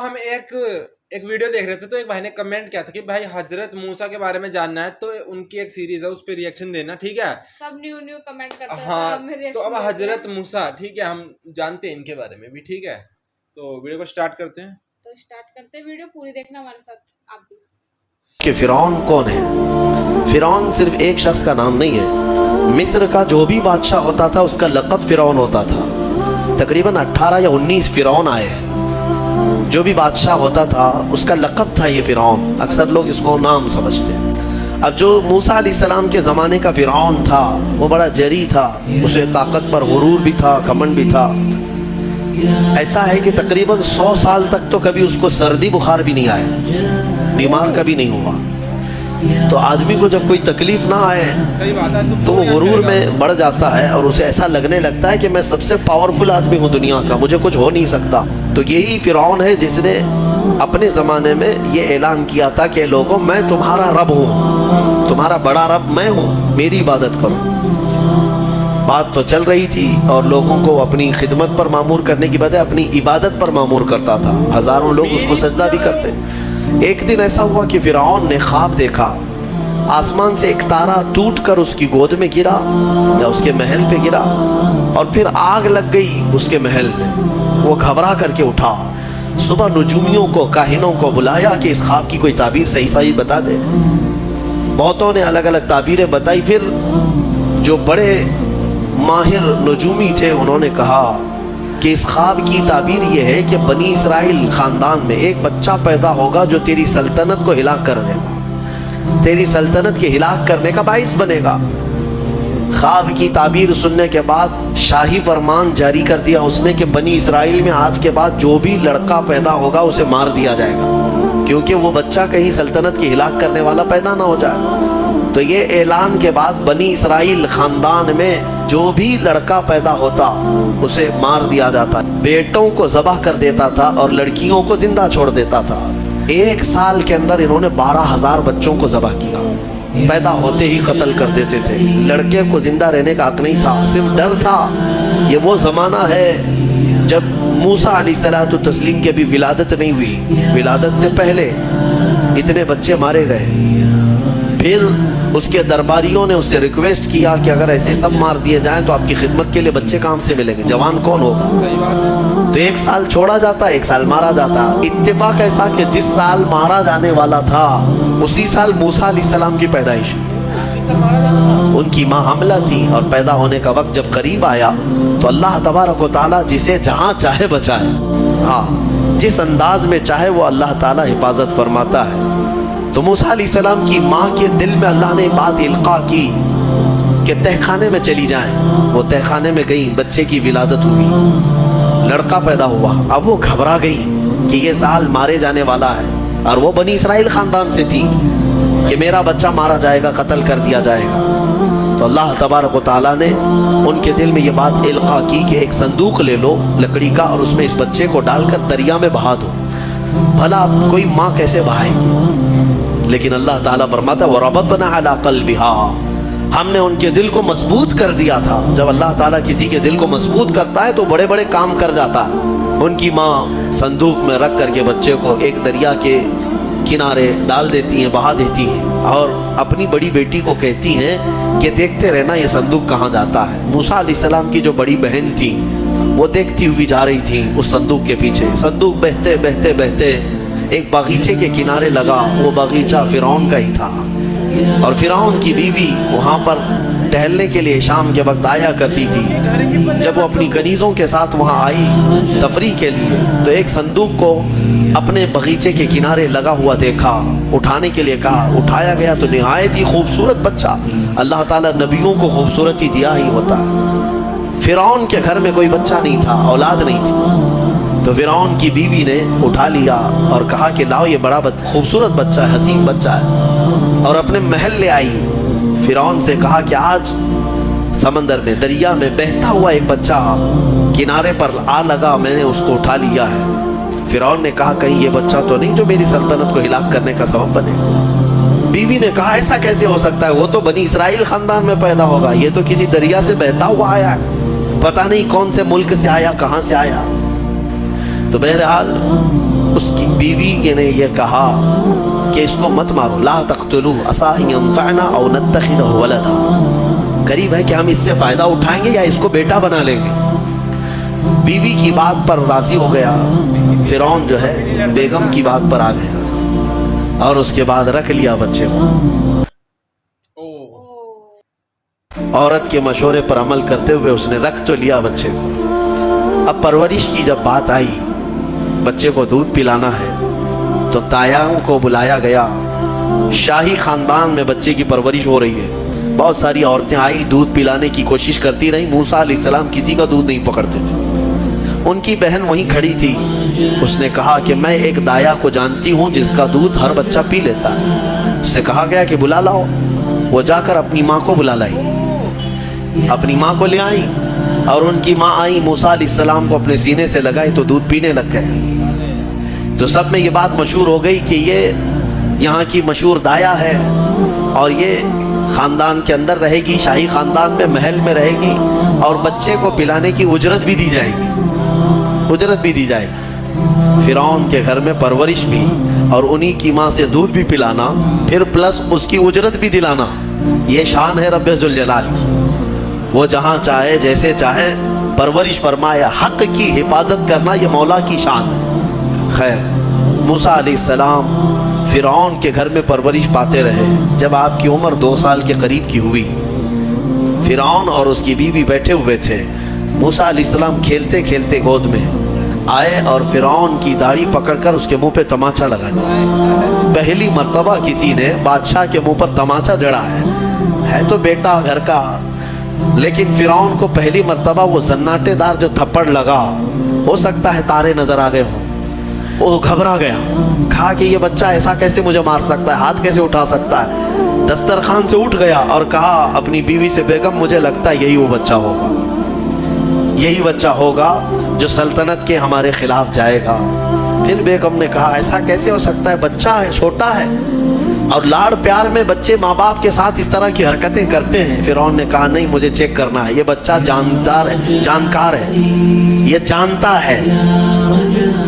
ہم ایک ویڈیو دیکھ رہے تھے تو ایک بھائی نے کمنٹ کیا تھا کہ بھائی حضرت موسیٰ کے بارے میں جاننا ہے تو ان کی ایک سیریز ہے اس پہ ریئیکشن دینا، ٹھیک ہے؟ سب نیو کمنٹ کرتے ہیں ہاں تو اب حضرت موسیٰ، ٹھیک ہے، ہم جانتے ہیں ان کے بارے میں بھی، ٹھیک ہے؟ تو ویڈیو کو سٹارٹ کرتے ہیں. تو سٹارٹ کرتے ہیں، ویڈیو پوری دیکھنا ہمارے ساتھ آپ بھی. کہ فرعون کون ہے؟ فرعون صرف ایک شخص کا نام نہیں ہے. مصر کا جو بھی بادشاہ ہوتا تھا اس کا لقب فرعون ہوتا تھا. تقریباً 18 یا 19 فرعون آئے. جو بھی بادشاہ ہوتا تھا اس کا لقب تھا یہ فرعون. اکثر لوگ اس کو نام سمجھتے ہیں. اب جو موسیٰ علیہ السلام کے زمانے کا فرعون تھا وہ بڑا جری تھا. اسے طاقت پر غرور بھی تھا، گھمنڈ بھی تھا. ایسا ہے کہ تقریباً 100 سال تک تو کبھی اس کو سردی بخار بھی نہیں آئے، بیمار کبھی نہیں ہوا. تو آدمی کو جب کوئی تکلیف نہ آئے تو وہ غرور میں بڑھ جاتا ہے اور اسے ایسا لگنے لگتا ہے کہ میں سب سے پاورفل آدمی ہوں دنیا کا، مجھے کچھ ہو نہیں سکتا. تو یہی فرعون ہے جس نے اپنے زمانے میں یہ اعلان کیا تھا کہ لوگوں میں تمہارا رب ہوں، تمہارا بڑا رب میں ہوں، میری عبادت کرو. بات تو چل رہی تھی اور لوگوں کو اپنی خدمت پر معمور کرنے کی بجائے اپنی عبادت پر معمور کرتا تھا. ہزاروں لوگ اس کو سجدہ بھی کرتے. ایک دن ایسا ہوا کہ فرعون نے خواب دیکھا، آسمان سے ایک تارا ٹوٹ کر اس کی گود میں گرا یا اس کے محل پہ گرا اور پھر آگ لگ گئی اس کے محل میں. وہ گھبرا کر کے اٹھا. صبح نجومیوں کو، کاہنوں کو بلایا کہ اس خواب کی کوئی تعبیر صحیح بتا دے. بہتوں نے الگ الگ تعبیریں بتائی. پھر جو بڑے ماہر نجومی تھے انہوں نے کہا کہ اس خواب کی تعبیر یہ ہے کہ بنی اسرائیل خاندان میں ایک بچہ پیدا ہوگا جو تیری سلطنت کو ہلاک کر دے گا، تیری سلطنت کے ہلاک کرنے کا باعث بنے گا. خواب کی تعبیر سننے کے بعد شاہی فرمان جاری کر دیا اس نے کہ بنی اسرائیل میں آج کے بعد جو بھی لڑکا پیدا ہوگا اسے مار دیا جائے گا، کیونکہ وہ بچہ کہیں سلطنت کی ہلاک کرنے والا پیدا نہ ہو جائے. تو یہ اعلان کے بعد بنی اسرائیل خاندان میں جو بھی لڑکا پیدا ہوتا اسے مار دیا جاتا. بیٹوں کو ذبح کر دیتا تھا اور لڑکیوں کو زندہ چھوڑ دیتا تھا. 1 سال کے اندر انہوں نے 12,000 بچوں کو ذبح کیا. پیدا ہوتے ہی قتل کر دیتے تھے. لڑکے کو زندہ رہنے کا حق نہیں تھا، صرف ڈر تھا. یہ وہ زمانہ ہے جب موسیٰ علیہ السلام کی ابھی ولادت نہیں ہوئی. ولادت سے پہلے اتنے بچے مارے گئے. پھر اس کے درباریوں نے اس سے ریکویسٹ کیا کہ اگر ایسے سب مار دیے جائیں تو آپ کی خدمت کے لیے بچے کہاں سے ملیں گے، جوان کون ہوگا؟ تو 1 سال چھوڑا جاتا، 1 سال مارا جاتا. اتفاق ایسا کہ جس سال مارا جانے والا تھا اسی سال موسیٰ علیہ السلام کی پیدائش. ان کی ماں حاملہ تھی اور پیدا ہونے کا وقت جب قریب آیا تو اللہ تبارک و تعالیٰ جسے جہاں چاہے بچائے. ہاں، جس انداز میں چاہے وہ اللہ تعالیٰ حفاظت فرماتا ہے. تو موسیٰ علیہ السلام کی ماں کے دل میں اللہ نے بات القاء کی کہ تہ خانے میں چلی جائیں. وہ تہ خانے میں گئیں، بچے کی ولادت ہوئی، لڑکا پیدا ہوا. اب وہ گھبرا گئی کہ یہ سال مارے جانے والا ہے اور وہ بنی اسرائیل خاندان سے تھی کہ میرا بچہ مارا جائے گا، قتل کر دیا جائے گا. تو اللہ تبارک و تعالیٰ نے ان کے دل میں یہ بات القاء کی کہ ایک صندوق لے لو لکڑی کا اور اس میں اس بچے کو ڈال کر دریا میں بہا دو. بھلا کوئی ماں کیسے بہائے گی؟ لیکن اللہ تعالیٰ فرماتا ہے وَرَبَطْنَا عَلَىٰ قَلْبِهَا، ہم نے ان کے دل کو مضبوط کر دیا تھا. جب اللہ تعالیٰ کسی کے دل کو مضبوط کرتا ہے تو بڑے بڑے کام کر جاتا ہے. ان کی ماں صندوق میں رکھ کر کے بچے کو ایک دریا کے کنارے ڈال دیتی ہیں، بہا دیتی ہیں اور اپنی بڑی بیٹی کو کہتی ہیں کہ دیکھتے رہنا یہ صندوق کہاں جاتا ہے. موسیٰ علیہ السلام کی جو بڑی بہن تھی وہ دیکھتی ہوئی جا رہی تھی اس صندوق کے پیچھے. صندوق بہتے بہتے بہتے ایک باغیچے کے کنارے لگا. وہ باغیچہ فرعون کا ہی تھا اور فرعون کی بیوی وہاں پر ٹہلنے کے لیے شام کے وقت آیا کرتی تھی. جب وہ اپنی کنیزوں کے ساتھ وہاں آئی تفریح کے لیے تو ایک صندوق کو اپنے باغیچے کے کنارے لگا ہوا دیکھا. اٹھانے کے لیے کہا، اٹھایا گیا تو نہایت ہی خوبصورت بچہ. اللہ تعالیٰ نبیوں کو خوبصورتی دیا ہی ہوتا ہے. فرعون کے گھر میں کوئی بچہ نہیں تھا، اولاد نہیں تھی. تو فرعون کی بیوی نے اٹھا لیا اور کہا کہ لاؤ یہ بڑا خوبصورت بچہ ہے، حسین بچہ ہے، اور اپنے محل لے آئی. فرعون سے کہا کہ آج سمندر میں، دریا میں بہتا ہوا ایک بچہ کنارے پر آ لگا، میں نے اس کو اٹھا لیا ہے. فرعون نے کہا کہیں یہ بچہ تو نہیں جو میری سلطنت کو ہلاک کرنے کا سبب بنے. بیوی نے کہا ایسا کیسے ہو سکتا ہے، وہ تو بنی اسرائیل خاندان میں پیدا ہوگا، یہ تو کسی دریا سے بہتا ہوا آیا ہے، پتہ نہیں کون سے ملک سے آیا، کہاں سے آیا. تو بہرحال اس کی بیوی نے یہ کہا کہ اس کو مت مارو، لا تقتلو عسى ان ينفعنا او نتخذه ولدا، قریب ہے کہ ہم اس سے فائدہ اٹھائیں گے یا اس کو بیٹا بنا لیں گے۔ بیوی کی بات پر راضی ہو گیا فرعون، جو ہے بیگم کی بات پر آ گیا اور اس کے بعد رکھ لیا بچے کو۔ عورت کے مشورے پر عمل کرتے ہوئے اس نے رکھ تو لیا بچے کو۔ اب پرورش کی جب بات آئی، بچے کو دودھ پلانا ہے، تو تایام کو بلایا گیا۔ شاہی خاندان میں بچے کی پرورش ہو رہی ہے، بہت ساری عورتیں آئی، دودھ پلانے کی کوشش کرتی رہی۔ موسیٰ علیہ السلام کسی کا دودھ نہیں پکڑتے تھے۔ ان کی بہن وہیں کھڑی تھی، اس نے کہا کہ میں ایک دایا کو جانتی ہوں جس کا دودھ ہر بچہ پی لیتا ہے۔ اس سے کہا گیا کہ بلا لاؤ۔ وہ جا کر اپنی ماں کو بلا لائی، اپنی ماں کو لے آئی، اور ان کی ماں آئی، موسیٰ علیہ السلام کو اپنے سینے سے لگائی تو دودھ پینے لگ گئے۔ تو سب میں یہ بات مشہور ہو گئی کہ یہ یہاں کی مشہور دایا ہے اور یہ خاندان کے اندر رہے گی، شاہی خاندان میں محل میں رہے گی، اور بچے کو پلانے کی اجرت بھی دی جائے گی، اجرت بھی دی جائے گی۔ فرعون کے گھر میں پرورش بھی اور انہی کی ماں سے دودھ بھی پلانا، پھر پلس اس کی اجرت بھی دلانا، یہ شان ہے رب ذوالجلال کی۔ وہ جہاں چاہے جیسے چاہے پرورش فرمائے، حق کی حفاظت کرنا یہ مولا کی شان ہے۔ خیر، موسیٰ علیہ السلام فرعون کے گھر میں پرورش پاتے رہے۔ جب آپ کی عمر 2 سال کے قریب کی ہوئی، فرعون اور اس کی بیوی بیٹھے ہوئے تھے۔ موسیٰ علیہ السلام کھیلتے کھیلتے گود میں آئے اور فرعون کی داڑھی پکڑ کر اس کے منہ پہ تماچا لگا دیا۔ پہلی مرتبہ کسی نے بادشاہ کے منہ پر تماچا جڑا ہے تو بیٹا گھر کا، لیکن فرعون کو پہلی مرتبہ وہ زناٹے دار جو تھپڑ لگا، ہو سکتا ہے تارے نظر آ گئے ہوں، وہ گھبرا گیا، کہا کہ یہ بچہ ایسا کیسے مجھے مار سکتا ہے، ہاتھ کیسے اٹھا سکتا ہے۔ دسترخوان سے اٹھ گیا اور کہا اپنی بیوی سے، بیگم مجھے لگتا ہے یہی وہ بچہ ہوگا، یہی بچہ ہوگا جو سلطنت کے ہمارے خلاف جائے گا۔ پھر بیگم نے کہا ایسا کیسے ہو سکتا ہے، بچہ ہے، چھوٹا ہے، اور لاڑ پیار میں بچے ماں باپ کے ساتھ اس طرح کی حرکتیں کرتے ہیں۔ فرعون نے کہا نہیں، مجھے چیک کرنا ہے، یہ بچہ جانکار ہے، یہ جانتا ہے۔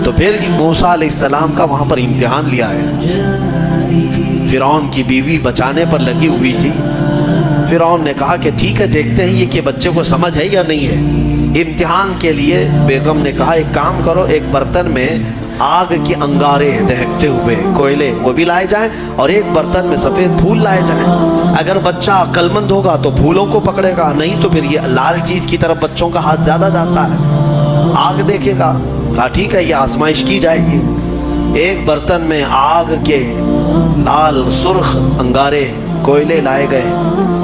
تو پھر موسیٰ علیہ السلام کا وہاں پر امتحان لیا ہے۔ فرعون کی بیوی بچانے پر لگی ہوئی تھی۔ فرعون نے کہا کہ ٹھیک ہے، دیکھتے ہیں یہ کہ بچے کو سمجھ ہے یا نہیں ہے۔ امتحان کے لیے بیگم نے کہا ایک کام کرو، ایک برتن میں آگ کے انگارے دہکتے ہوئے کوئلے وہ بھی لائے جائیں، اور ایک برتن میں سفید پھول لائے جائیں۔ اگر بچہ عقل مند ہوگا تو پھولوں کو پکڑے گا، نہیں تو پھر یہ لال چیز کی طرف بچوں کا ہاتھ زیادہ جاتا ہے، آگ دیکھے گا۔ کہا ٹھیک ہے، یہ آزمائش کی جائے گی۔ ایک برتن میں آگ کے لال سرخ انگارے کوئلے لائے گئے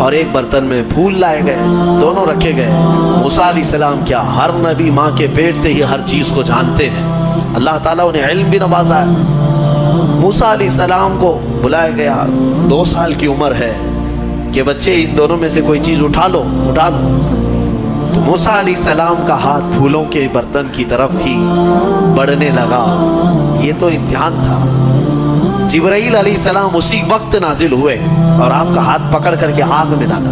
اور ایک برتن میں پھول لائے گئے، دونوں رکھے گئے۔ موسیٰ علیہ السلام کیا، ہر نبی ماں کے پیٹ سے ہی ہر چیز کو جانتے ہیں، اللہ تعالیٰ انہیں علم بھی نوازا ہے۔ موسیٰ علیہ السلام کو بلایا گیا، 2 سال کی عمر ہے کہ بچے ان دونوں میں سے کوئی چیز اٹھا لو۔ تو موسیٰ علیہ السلام کا ہاتھ پھولوں کے برتن کی طرف ہی بڑھنے لگا۔ یہ تو امتحان تھا۔ جبرائیل علیہ السلام اسی وقت نازل ہوئے اور آپ کا ہاتھ پکڑ کر کے آگ میں ڈالا۔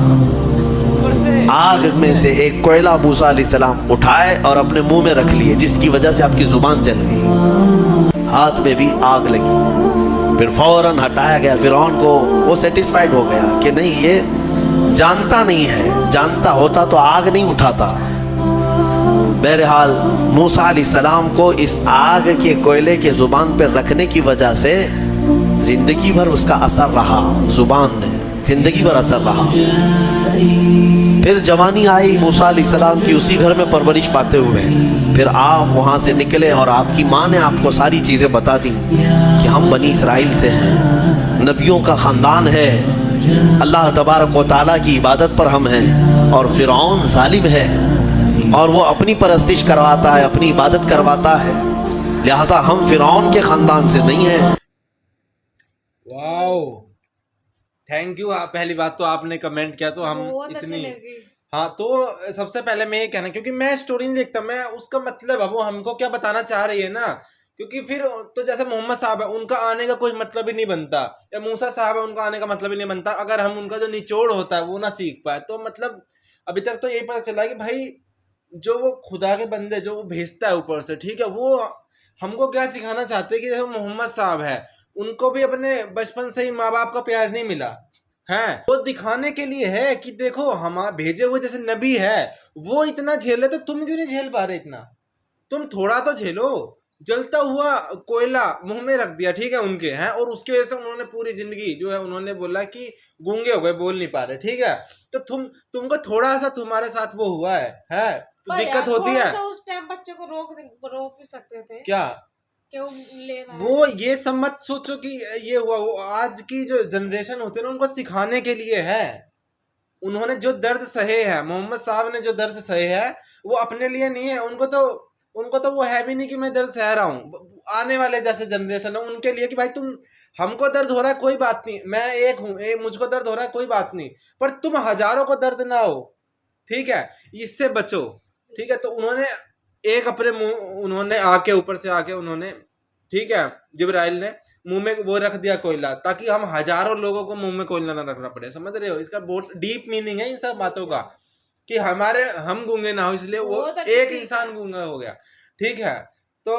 آگ میں سے ایک کوئلہ موسیٰ علیہ السلام اٹھائے اور اپنے منہ میں رکھ لیے، جس کی وجہ سے آپ کی زبان جل گئی، ہاتھ میں بھی آگ لگی۔ پھر فوراً ہٹایا گیا۔ فرعون کو وہ سیٹسفائیڈ ہو گیا کہ نہیں، یہ جانتا نہیں ہے، جانتا ہوتا تو آگ نہیں اٹھاتا۔ بہرحال موسیٰ علیہ السلام کو اس آگ کے کوئلے کے زبان پر رکھنے کی وجہ سے زندگی بھر اس کا اثر رہا، زبان نے زندگی بھر اثر رہا۔ پھر جوانی آئی موسیٰ علیہ السلام کی، اسی گھر میں پرورش پاتے ہوئے۔ پھر آپ وہاں سے نکلے اور آپ کی ماں نے آپ کو ساری چیزیں بتا دیں کہ ہم بنی اسرائیل سے ہیں، نبیوں کا خاندان ہے، اللہ تبارک و تعالیٰ کی عبادت پر ہم ہیں، اور فرعون ظالم ہے اور وہ اپنی پرستش کرواتا ہے، اپنی عبادت کرواتا ہے، لہذا ہم فرعون کے خاندان سے نہیں ہیں۔ واو، تھینک یو۔ پہلی بات تو آپ نے کمنٹ کیا تو ہم بہت اچھی اتنی، لگی۔ ہاں تو سب سے پہلے میں یہ کہنا، کیونکہ میں سٹوری نہیں دیکھتا، میں اس کا مطلب اب وہ ہم کو کیا بتانا چاہ رہی ہے نا، کیونکہ پھر تو جیسے محمد صاحب ہے، ان کا آنے کا کوئی مطلب ہی نہیں بنتا، یا موسیٰ صاحب ہے، ان کا آنے کا مطلب ہی نہیں بنتا اگر ہم ان کا جو نچوڑ ہوتا ہے وہ نہ سیکھ پائے۔ تو مطلب ابھی تک تو یہی پتہ چلا ہے کہ بھائی جو وہ خدا کے بندے جو وہ بھیجتا ہے اوپر سے، ٹھیک ہے، وہ ہم کو کیا سکھانا چاہتے ہیں کہ جیسے محمد صاحب ہے, ان کو بھی اپنے بچپن سے ہی ماں باپ کا پیار نہیں ملا ہے, وہ دکھانے کے لیے ہے کہ دیکھو ہم بھیجے ہوئے جیسے نبی ہے وہ اتنا جھیلے تو تم کیوں نہیں جھیل پا رہے اتنا, تم تھوڑا تو جھیلو. جلتا ہوا کوئلہ منہ میں رکھ دیا ٹھیک ہے ان کے ہیں, اور اس کی وجہ سے انہوں نے پوری زندگی جو ہے انہوں نے بولا کہ گونگے ہو گئے, بول نہیں پا رہے ٹھیک ہے. تو تم کو تھوڑا سا تمہارے ساتھ وہ ہوا ہے تو دقت ہوتی ہے. اس ٹائم بچے کو روک بھی سکتے تھے کیا کہ وہ لینا ہے. وہ یہ سب مت سوچو کہ یہ ہوا, وہ آج کی جو جنریشن ہوتی ہے نا ان کو سکھانے کے لیے ہے. انہوں نے جو درد سہے ہے, محمد صاحب نے جو درد سہے ہے وہ اپنے لیے نہیں ہے, ان کو تو وہ ہے بھی نہیں کہ میں درد سہ رہا ہوں. آنے والے جیسے جنریشن ہے ان کے لیے کہ بھائی تم, ہم کو درد ہو رہا ہے کوئی بات نہیں, میں ایک ہوں, مجھ کو درد ہو رہا ہے کوئی بات نہیں, پر تم ہزاروں کو درد نہ ہو ٹھیک ہے, اس سے بچو ٹھیک ہے. تو انہوں نے ایک اپنے منہ, انہوں نے آ کے اوپر سے آ کے انہوں نے ٹھیک ہے جبرائیل نے منہ میں وہ رکھ دیا کوئلہ, تاکہ ہم ہزاروں لوگوں کو منہ میں کوئلہ نہ رکھنا پڑے. سمجھ رہے ہو, اس کا بہت ڈیپ میننگ ہے ان سب باتوں کا, کہ ہم گونگے نہ ہو اس لیے وہ ایک انسان گونگا ہو گیا ٹھیک ہے. تو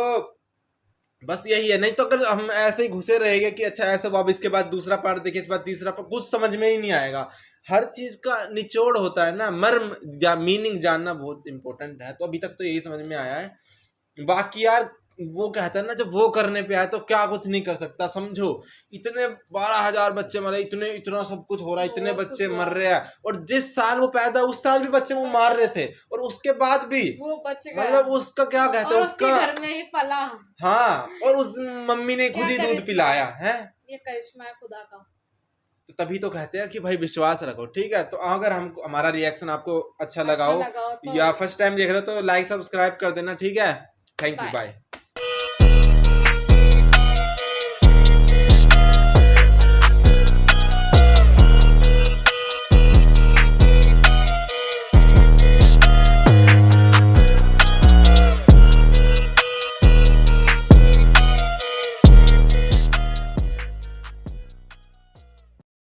بس یہی ہے, نہیں تو اگر ہم ایسے ہی گھسے رہے گے کہ اچھا ایسے اب اس کے بعد دوسرا پارٹ دیکھیں, اس بعد تیسرا پارٹ, کچھ سمجھ میں ہی نہیں آئے گا. ہر چیز کا نچوڑ ہوتا ہے نا, مرم یا میننگ جاننا بہت امپورٹنٹ ہے. تو ابھی تک تو یہی سمجھ میں آیا ہے. باقی یار وہ کہتا ہے نا جب وہ کرنے پہ آئے تو کیا کچھ نہیں کر سکتا. سمجھو اتنے 12,000 بچے مرے, اتنا سب کچھ ہو رہا ہے, اتنے بچے مر رہے ہیں, اور جس سال وہ پیدا اس سال بھی بچے وہ مار رہے تھے, اور اس کے بعد بھی وہ بچے مطلب اس کا کیا کہتے ہیں, اس کا گھر میں ہی پلا, ہاں, اور اس ممی نے خود ہی دودھ پلایا ہے. یہ کرشمہ ہے خدا کا. تو تبھی تو کہتے ہیں کہ بھائی وشواس رکھو ٹھیک ہے. تو اگر ہمارا ریئیکشن آپ کو اچھا لگا ہو یا فرسٹ ٹائم دیکھ رہے ہو تو لائک سبسکرائب کر دینا ٹھیک ہے. Thank you, bye.